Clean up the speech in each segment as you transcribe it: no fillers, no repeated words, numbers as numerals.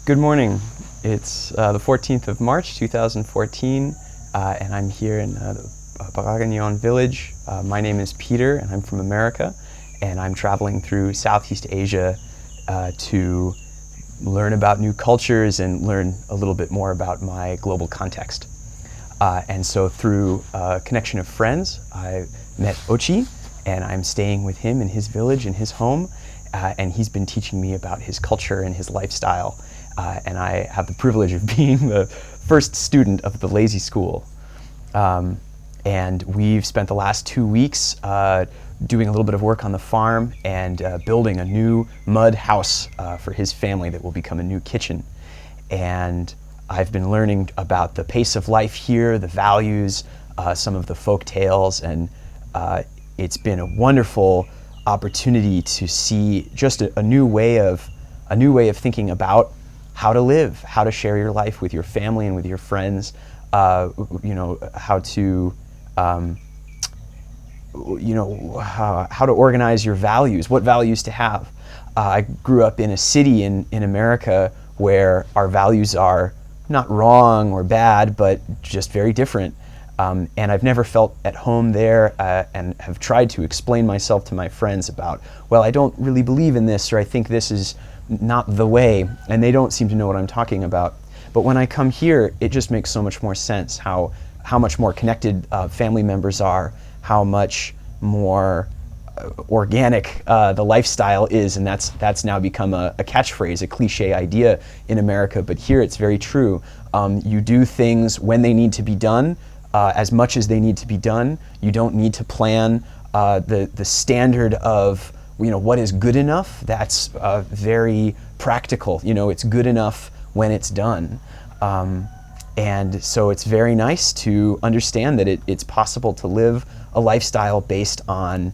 Good morning. It's the 14th of March 2014, and I'm here in the Baraganyon village. My name is Peter, and I'm from America, and I'm traveling through Southeast Asia to learn about new cultures and learn a little bit more about my global context. And so through a connection of friends, I met Ochi, and I'm staying with him in his village, in his home, and he's been teaching me about his culture and his lifestyle. And I have the privilege of being the first student of the Lazy School. And we've spent the last 2 weeks doing a little bit of work on the farm and building a new mud house for his family that will become a new kitchen. And I've been learning about the pace of life here, the values, some of the folk tales, and it's been a wonderful opportunity to see just a new way of thinking about how to live, how to share your life with your family and with your friends, how to organize your values, what values to have. I grew up in a city in America where our values are not wrong or bad, but just very different. And I've never felt at home there, and have tried to explain myself to my friends about, well, I don't really believe in this, or I think this is not the way, and they don't seem to know what I'm talking about. But when I come here, it just makes so much more sense how much more connected family members are, how much more organic the lifestyle is, and that's now become a catchphrase, a cliche idea in America, but here it's very true. You do things when they need to be done, as much as they need to be done. You don't need to plan the standard of what is good enough. That's very practical. It's good enough when it's done. And so it's very nice to understand that it's possible to live a lifestyle based on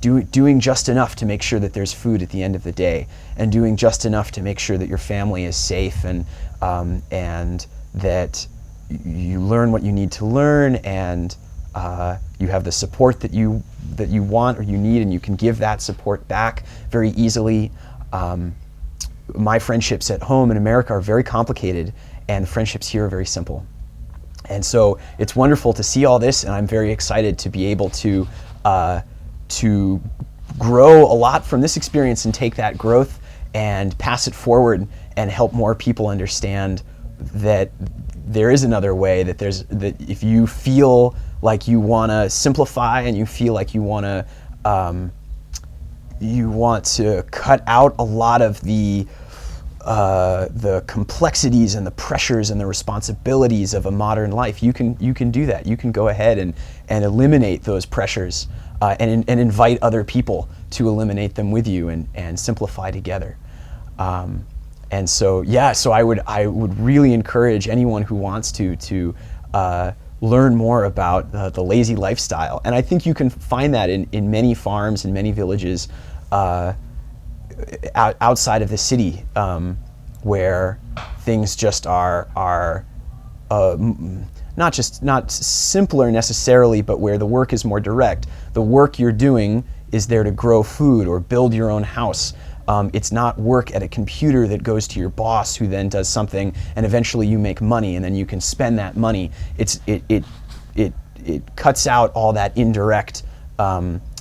doing just enough to make sure that there's food at the end of the day, and doing just enough to make sure that your family is safe, and that you learn what you need to learn, and you have the support that you want or you need, and you can give that support back very easily. My friendships at home in America are very complicated, and friendships here are very simple. And so it's wonderful to see all this, and I'm very excited to be able to grow a lot from this experience and take that growth and pass it forward and help more people understand that there is another way, that if you feel like you want to simplify, and you feel like you want to cut out a lot of the complexities and the pressures and the responsibilities of a modern life, you can do that. You can go ahead and eliminate those pressures, and invite other people to eliminate them with you, and simplify together. And so I would really encourage anyone who wants to learn more about the lazy lifestyle. And I think you can find that in many farms and many villages outside of the city, where things just are not simpler necessarily, but where the work is more direct. The work you're doing is there to grow food or build your own house. It's not work at a computer that goes to your boss, who then does something, and eventually you make money, and then you can spend that money. It cuts out all that indirect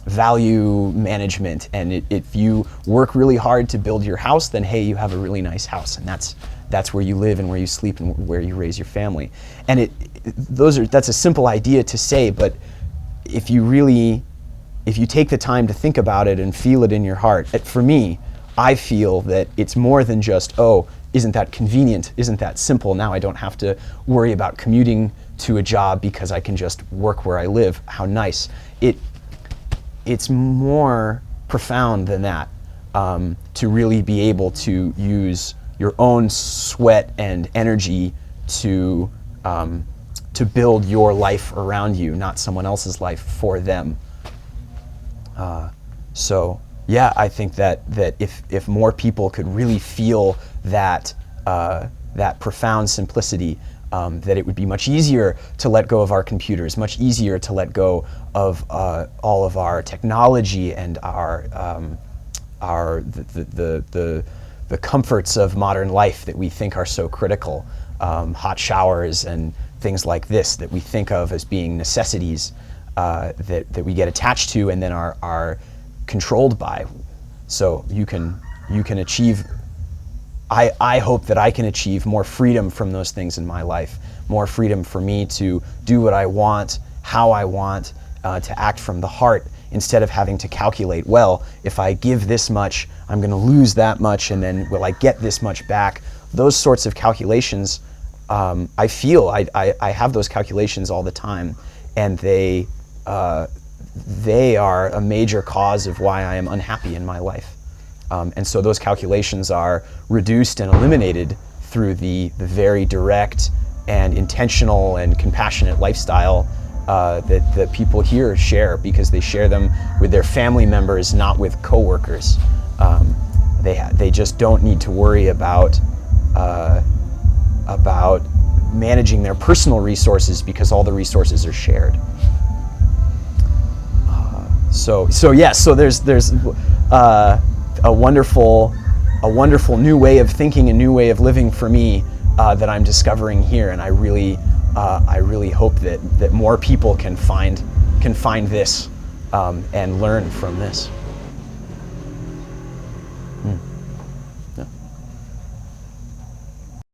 value management. And if you work really hard to build your house, then hey, you have a really nice house, and that's where you live and where you sleep and where you raise your family. And that's a simple idea to say, but if you take the time to think about it and feel it in your heart, for me, I feel that it's more than just, oh, isn't that convenient? Isn't that simple? Now I don't have to worry about commuting to a job because I can just work where I live. How nice. It's more profound than that, to really be able to use your own sweat and energy to build your life around you, not someone else's life for them. I think that if more people could really feel that profound simplicity, that it would be much easier to let go of our computers, much easier to let go of all of our technology and the the comforts of modern life that we think are so critical, hot showers and things like this that we think of as being necessities that we get attached to and then are controlled by. So you can achieve, I hope that I can achieve more freedom from those things in my life, more freedom for me to do what I want, how I want, to act from the heart, instead of having to calculate, well, if I give this much, I'm going to lose that much, and then will I get this much back? Those sorts of calculations, I feel I have those calculations all the time, and they are a major cause of why I am unhappy in my life. And so those calculations are reduced and eliminated through the very direct and intentional and compassionate lifestyle that people here share, because they share them with their family members, not with coworkers. They just don't need to worry about managing their personal resources, because all the resources are shared. So there's a wonderful new way of thinking, a new way of living for me that I'm discovering here, and I really hope that more people can find this and learn from this.